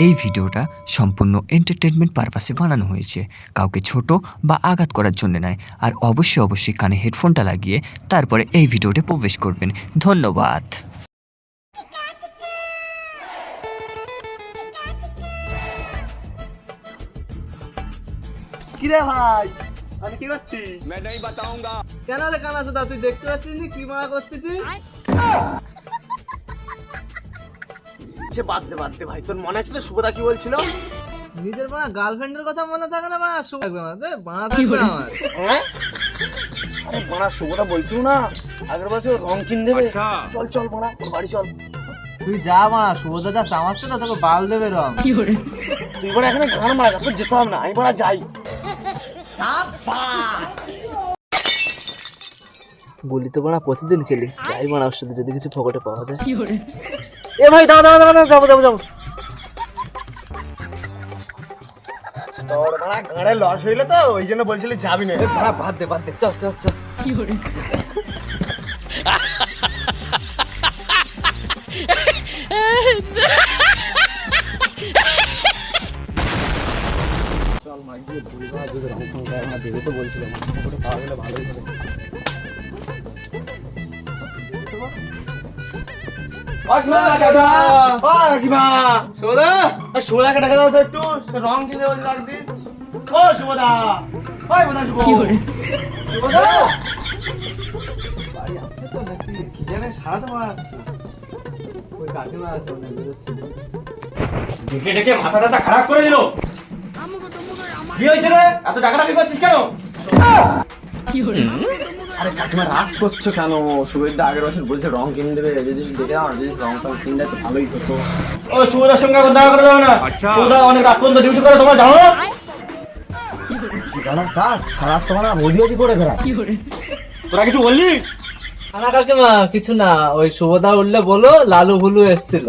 এই ভিডিওটা সম্পূর্ণ এন্টারটেনমেন্ট পারপাসে বানানো হয়েছে, কাউকে ছোট বা আঘাত করার জন্য নয়। আর অবশ্যই কানে হেডফোনটা লাগিয়ে তারপরে এই ভিডিওতে প্রবেশ করবেন। ধন্যবাদ। কিরে ভাই, আমি কি করছি? मैं नहीं बताऊंगा। কেন রে কানা সুদা, তুই দেখতে পাচ্ছিস না কি মারা করতেছিস? সে বাদ দে ভাই, তোর মনে আছে তো শুভদা কি বলছিল? নিজের বানা গার্লফ্রেন্ডের কথা মনে থাকে না, বানা সব থাকবে না, বানা থাকবে না আমার। হ্যাঁ? আরে বানা শুভদা বলছিল না আগের বছর রং কিন দেবে। চল বানা, ওর বাড়ি চল। তুই যা বানা, শুভদা যা চামাচ্ছে না তোকে বাল দেবে রং। তুই বড় এখানে গান মারা, তোর যেতে হবে না, আমি বড় যাই। বলি তো বানা প্রতিদিন খেলি, যাই বানা ওর সাথে যদি কিছু পকেটে পাওয়া যায়। এ ভাই দাঁড়া, যাবো। তোর বানা গাড়ে লস হইলো তো ওই জন্য বলছিলি যাবি না। বানা বাদ দে, চল। চল ভাই গিয়ে বলবা যদি রং ফং গায়ে আমরা দেবে তো বলছিলাম, পকেটে পাওয়া গেলে ভালোই হবে। শুভদাকে ডাকা দাও তো একটু, সে রং কিনে বলছে একদিন। ও শুভদা, ওই বোধা শুভদা বাড়ি আছে তো নাকি? কি জানে সারাতে পারছে। ওই কাকিমা আছে, ওখানে বেরোচ্ছে। ডেকে ডেকে মাথাটা খারাপ করে দিল। কি হয়েছে রে, এত টাকাটাকি করছিস কেন? আরে কাকিমা রাগ করছো কেন? সুবিধা আগের বছর বলছে রং কিনে দেবে, যদি দেখে আমার যদি রং টং কিনে দেয় তো ভালোই হতো। ও সুবিধার সঙ্গে এখন দেখা করে যাবে না। সুবিধা অনেক রাত পর্যন্ত ডিউটি করে, তোমার জানো না? ঠিকানা কাজ সারা তোমার বদিয়াদি করে ফেরা। তোরা কিছু বললি? না কাকিমা কিছু না, ওই শুভদা উঠলে বলো লালু ভুলু এসছিল।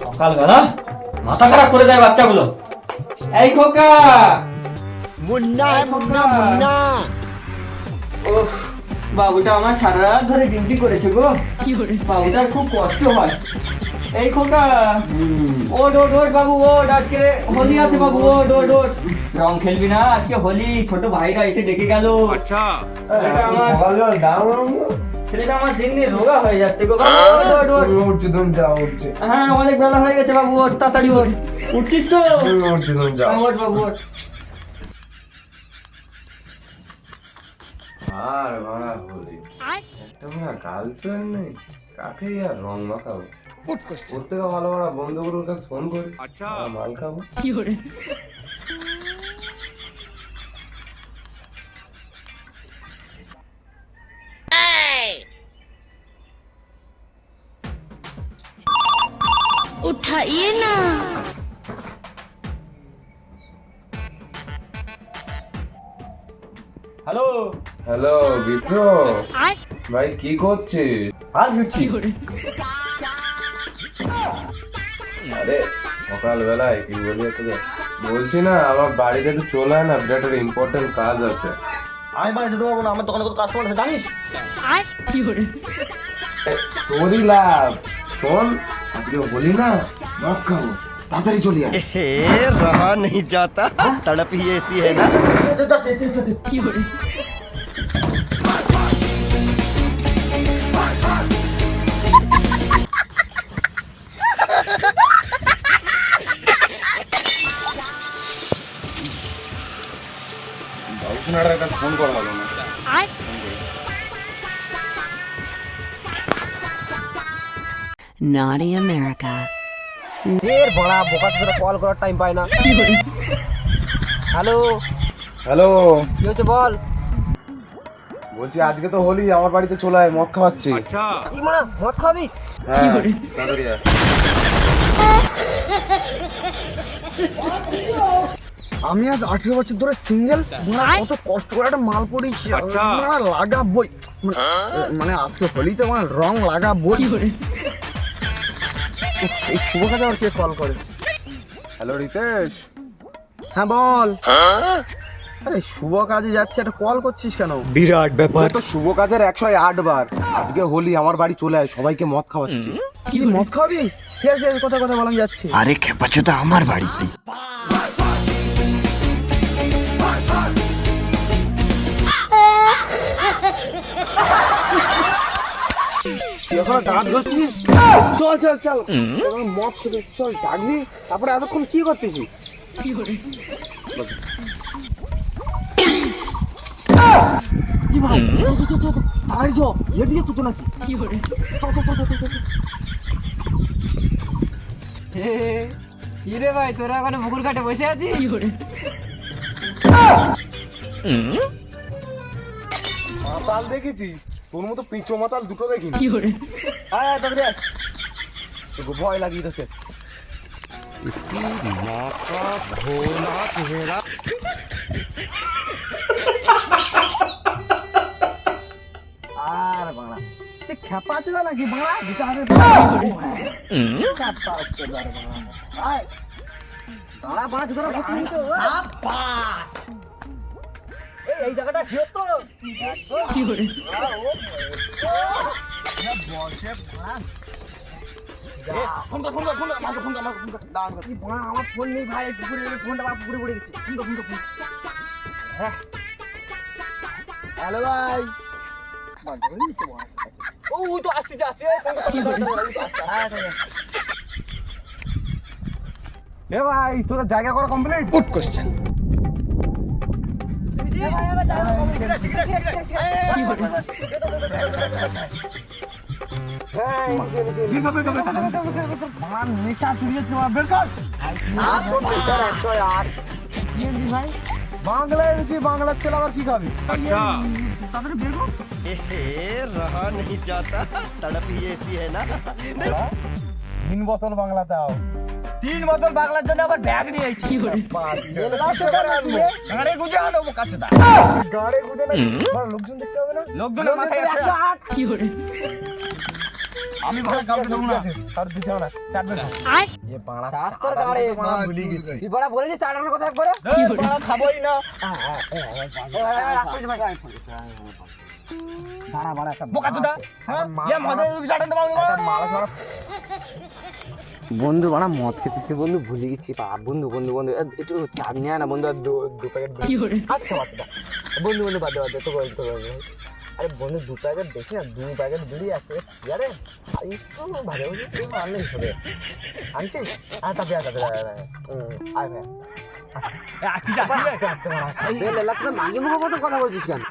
সকালবেলা মাথা খারাপ করে দেয় বাচ্চাগুলো। এই খোকা মুন্না, ওহ বাবুটা আমার সারা রাত ধরে ডিউটি করেছে গো। বাবুটার খুব কষ্ট হয়। এই খোকা ওট বাবু ওট, আজকে হোলি আছে বাবু, ওট রং খেলবি না আজকে হোলি, ছোট ভাইরা এসে ডেকে গেল। अच्छा ছেলেটা আমার দিন দিন রোগা হয়ে যাচ্ছে গো। হ্যাঁ অনেক বেলা হয়ে গেছে বাবু, ওট তাড়াতাড়ি ওট। উঠছিস তো? ওট বাবু ওট। আর মারা হলি একটা মারা গার্লফ্রেন্ড নেই, কাকে আর রং মাখাবো? ওর থেকে ভালো মারা বন্ধুগুলোর কাছে ফোন করি, अच्छा মাল খাবো। उठाइए ना। হ্যালো হ্যালো বিপ্র ভাই, কি করছিস? আর ফিরছি। আরে সকালবেলায় কি বলি তোকে, বলছি না আমার বাড়িতে একটু চলে আয় না, বিরাট একটা ইম্পর্টেন্ট কাজ আছে। আমি বাড়ি যেতে পারবো না, আমার দোকানে কত কাস্টমার আছে জানিস? তোরই লাভ। শোন আজকে বলি না মদ খাবো, তাড়াতাড়ি চলে আয়। रहा नहीं जाता, तड़प ही ऐसी है ना। বাবুসোনাটার কাছে ফোন করা হলো না। Naughty America. এর বড়া বোকা তোরা কল করার টাইম পায় না। হ্যালো হ্যালো, কি হচ্ছে বল? বলছি আজকে তো হোলি, আমার বাড়িতে চলে আয়, মদ খাওয়াচ্ছি। अच्छा কি মানে মদ খাবি? হ্যাঁ তাড়াতাড়ি আয়। আমি আজ 18 বছর ধরে সিঙ্গেল, কত কষ্ট করে একটা মাল পড়েছি, আচ্ছা। লাগাবই মানে আজকে হোলিতে আমার রং লাগাবই। এই শুভ কাজে আর কে কল করে? হ্যালো রিতেশ, হ্যাঁ বল। আরে শুভ কাজে যাচ্ছে, একটা কল করছিস কেন? বিরাট ব্যাপার। তো শুভ কাজের 108 বার। আজকে হোলি, আমার বাড়ি চলে আয়, সবাইকে মদ খাওয়াচ্ছি। কি মদ খাবি? ঠিক আছে, কথা কথা বলা যাচ্ছে। আরে খেপাচোদা আমার বাড়িতে। তুই এখন দাঁত ঘষছিস? চল চল চল, এখন মদ খেতে চল, ডাকবি। তারপরে এতক্ষণ কি করতেছিস? কি রে ভাই, তোরা ওখানে পুকুর ঘাটে বসে আছিস? মাতাল দেখেছি, তোর মতো পিঁচো মাতাল দুটো দেখিনি। তোকে ভয় লাগিয়ে দিচ্ছে। আর বাড়া খেপা ছিল নাকি বাড়া? এই জায়গাটা ঠিক তো কি করে আমার ফোন নেই ভাই, ফোনটা পুকুরে পড়ে গেছে। হ্যালো ভাই, ও তো আসতে আসতে এ ভাই, তোদের জায়গা করা কমপ্লিট? Good question. নেশা চুরিয়ে বের কর ভাই। বাংলায় এনেছি, বাংলার ছেলে আবার কি খাবি? তাড়াতাড়ি বের কর। रहा नहीं जाता, तड़प ही ऐसी है ना। 3 বোতল বাংলা দাও। 3 বোতল বাংলার জন্য আবার ব্যাগ নিয়ে এসেছি। গাড়ি গুজে আনো কাছে দা। গাড়ি গুজে না, লোকজন দেখতে হবে না? লোকজনের মাথায় আছে। আমি ভালো কাউকে দেবো না। আর দিতে হবে না, চাটবে না। এ পাড়া তোর গাড়ি ভুলি গেছি। তুই বড়া বলেছিস চাটানোর কথা একবারে। খাবোই না। দাঁড়া বাড়া, একটা বোকা চোদা। হ্যাঁ এ মদে বিচারণ দেবো আমি। মালা ছাড়া। বন্ধু বাড়া মদ খেতেছি বন্ধু, ভুলে গেছি। বন্ধু বন্ধু বন্ধু একটু চাবি নেয় না বন্ধু, আর দু প্যাকেট আচ্ছা বাচ্চা বন্ধু বন্ধু বাদে বাদে তো বলতে পারবে। আরে বন্ধু 2 প্যাকেট বেশি না, 2 প্যাকেট বিড়ি 1 প্যাকেট সিগারে একটু ভালো আনলেই হবে। আনছিস? হ্যাঁ তাতে আয় ভাই মাগে মুখে কত কথা বলছিস কেন?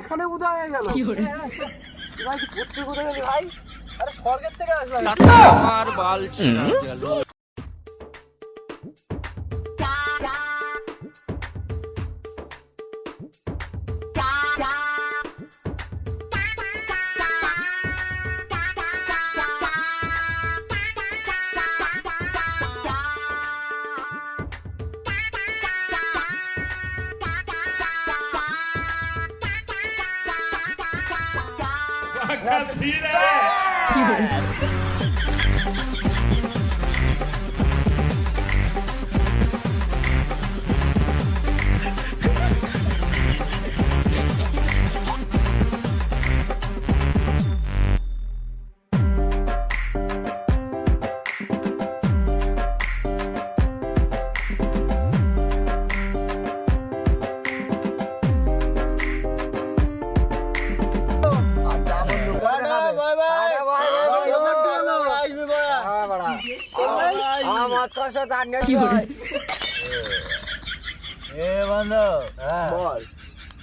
এখানে উদয় হয়ে গেল। ভাই করতে কোথায় গেলি ভাই? আরে স্বর্গের থেকে আসলাম। আমার বাল ছিঁড়া গেল।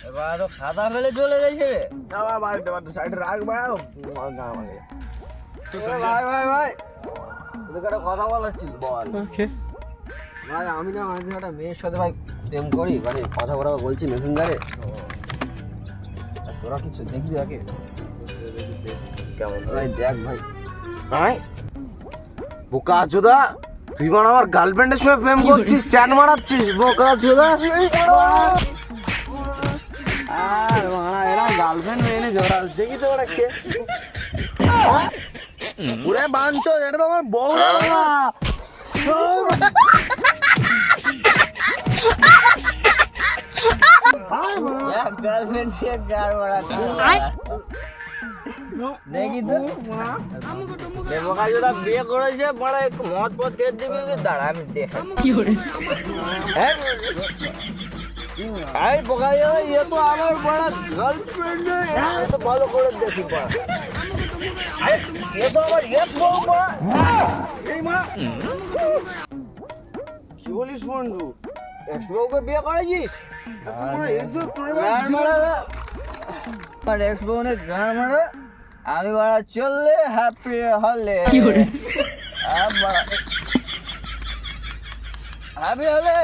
এবার তো খাতা ফেলে চলে গেছে। কথা বলাচ্ছিস বল ভাই। আমি না মাঝে একটা মেয়ের সাথে ভাই প্রেম করি, মানে কথা বলা বলছি মেসেঞ্জারে। তোরা কিছু দেখবি আগে কেমন ভাই? দেখ ভাই। বোকা চোদা, তুই মানে আমার গার্লফ্রেন্ডের সঙ্গে প্রেম করছিস, চ্যাট মারাচ্ছিস, বোকা চোদা। আর মারা এরা গার্লফ্রেন্ড মেনে জোড়া দেখি তো ওরা কে ওরে বাঞ্চো, এটা তো আমার বউরা বাবা। গার্লফ্রেন্ড সে গার মারা দেখি তো বোকা যেটা বিয়ে করেছে বড় একটু মদ পদ খেয়ে দিবি কি দাঁড়া আমি দেখি এই বোকা ইয়ে তো আমার বড় গার্লফ্রেন্ড তো ভালো করে দেখি পড়া এ তো আমার এক্স বউ পড়া এই মা কি বলিস বন্ধু? এক্স বউকে বিয়ে করেছিস আমার এক্স বউ নে গান মারা আমি বড় চললে হ্যাপি হলে হ্যাপি হলে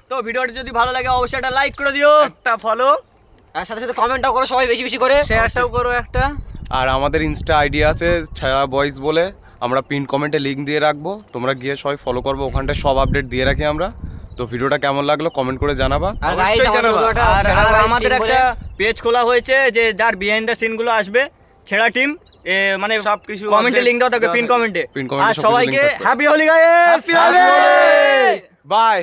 তো ভিডিওটা যদি ভালো লাগে অবশ্যই একটা লাইক করে দিও, একটা ফলো, আর সাথে সাথে কমেন্টও করো সবাই বেশি বেশি করে, শেয়ারটাও করো একটা। আর আমাদের ইনস্টা আইডি আছে ছায়া বয়েস বলে, আমরা পিন কমেন্টে লিঙ্ক দিয়ে রাখবো, তোমরা গিয়ে সবাই ফলো করবো, ওখানটায় সব আপডেট দিয়ে রাখি আমরা। তো ভিডিওটা কেমন লাগলো কমেন্ট করে জানাবা। আর আমাদের একটা পেজ খোলা হয়েছে যে যার বিহাইন্ড দ্য সিন গুলো আসবে, ছেঁড়া টিম মানে সবকিছু কমেন্টে লিংক দাও থাকবে, পিন কমেন্টে। Pin comment এ আর সবকিছু সবাইকে link থাকবে। Happy Holi guys, by.